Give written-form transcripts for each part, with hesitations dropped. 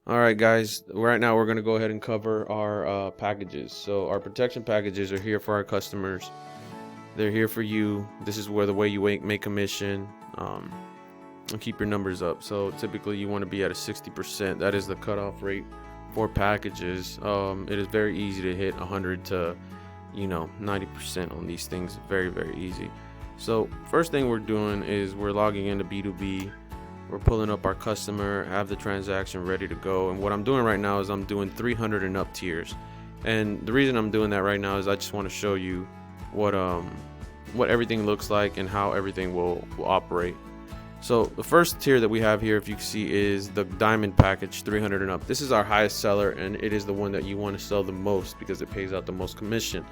All right, guys. Right now, we're going to go ahead and cover our packages. So, our protection packages are here for our customers. They're here for you. This is where the way you make commission and keep your numbers up. So, typically, you want to be at a 60%. That is the cutoff rate for packages. It is very easy to hit 100 to 90% on these things. Very, very easy. So, first thing we're doing is we're logging into B2B. We're pulling up our customer, have the transaction ready to go. And what I'm doing right now is I'm doing 300 and up tiers. And the reason I'm doing that right now is I just want to show you what everything looks like and how everything will operate. So the first tier that we have here, if you can see, is the diamond package, 300 and up. This is our highest seller, and it is the one that you want to sell the most because it pays out the most commission.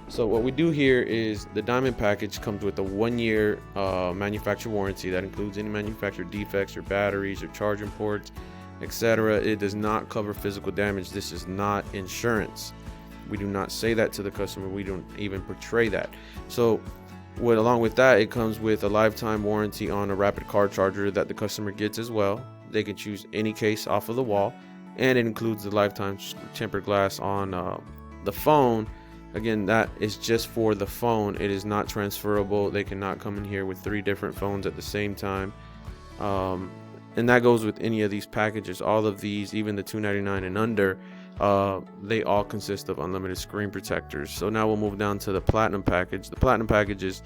So what we do here is the diamond package comes with a 1-year manufacturer warranty that includes any manufacturer defects, your batteries, your charging ports, etc. It does not cover physical damage. This is not insurance. We do not say that to the customer. We don't even portray that. So along with that, it comes with a lifetime warranty on a rapid car charger that the customer gets as well. They can choose any case off of the wall, and it includes the lifetime tempered glass on the phone. Again, that is just for the phone. It is not transferable. They cannot come in here with 3 different phones at the same time. And that goes with any of these packages. All of these, even the $299 and under, they all consist of unlimited screen protectors. So now we'll move down to the platinum package. The platinum package is,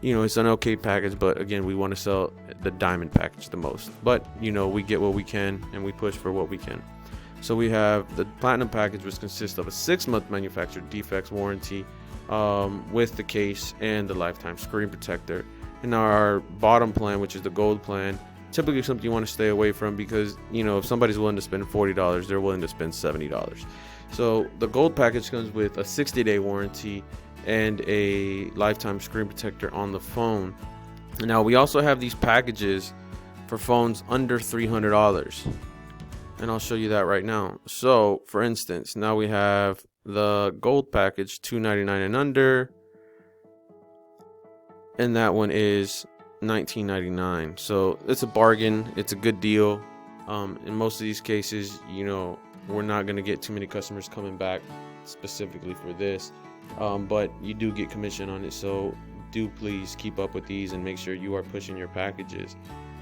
it's an okay package, but again, we want to sell the diamond package the most. But we get what we can and we push for what we can. So we have the platinum package, which consists of a 6-month manufacturer defects warranty with the case and the lifetime screen protector. And our bottom plan, which is the gold plan, typically something you want to stay away from because if somebody's willing to spend $40, they're willing to spend $70. So the gold package comes with a 60-day warranty and a lifetime screen protector on the phone. Now we also have these packages for phones under $300, and I'll show you that right now. So for instance, now we have the gold package, $299 and under, and that one is $19.99. So it's a bargain. It's a good deal. In most of these cases, we're not going to get too many customers coming back specifically for this, but you do get commission on it. So do please keep up with these and make sure you are pushing your packages.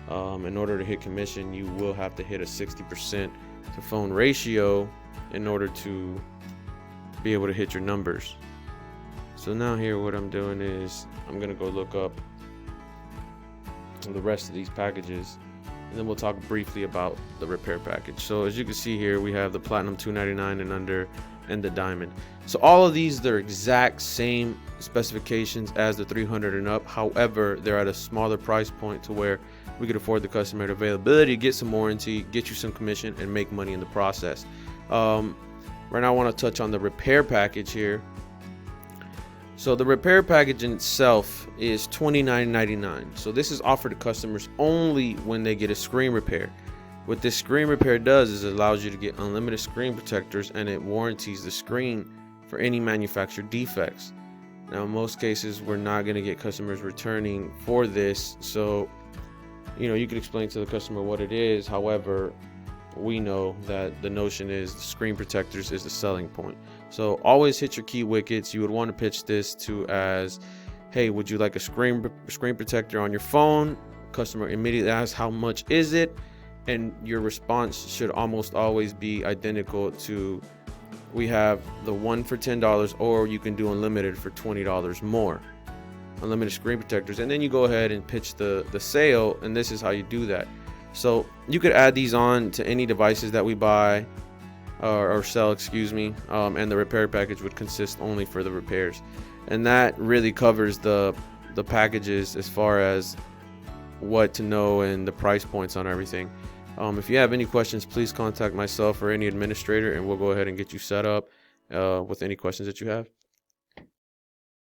In order to hit commission, you will have to hit a 60% to phone ratio in order to be able to hit your numbers. So now here, what I'm doing is I'm going to go look up the rest of these packages, and then we'll talk briefly about the repair package. So as you can see here, we have the platinum $299 and under and the diamond. So all of these, they're exact same specifications as the 300 and up. However, they're at a smaller price point to where we could afford the customer the availability, get some warranty, get you some commission, and make money in the process. Right now I want to touch on the repair package here. So the repair package in itself is $29.99. So this is offered to customers only when they get a screen repair. What this screen repair does is it allows you to get unlimited screen protectors, and it warranties the screen for any manufacturer defects. Now in most cases, we're not going to get customers returning for this. So you can explain to the customer what it is. However, we know that the notion is the screen protectors is the selling point. So always hit your key wickets. You would want to pitch this to as, hey, would you like a screen protector on your phone? Customer immediately asks, how much is it? And your response should almost always be identical to, we have the one for $10, or you can do unlimited for $20 more. Unlimited screen protectors. And then you go ahead and pitch the sale, and this is how you do that. So you could add these on to any devices that we buy or sell, and the repair package would consist only for the repairs. And that really covers the packages as far as what to know and the price points on everything. If you have any questions, please contact myself or any administrator, and we'll go ahead and get you set up with any questions that you have.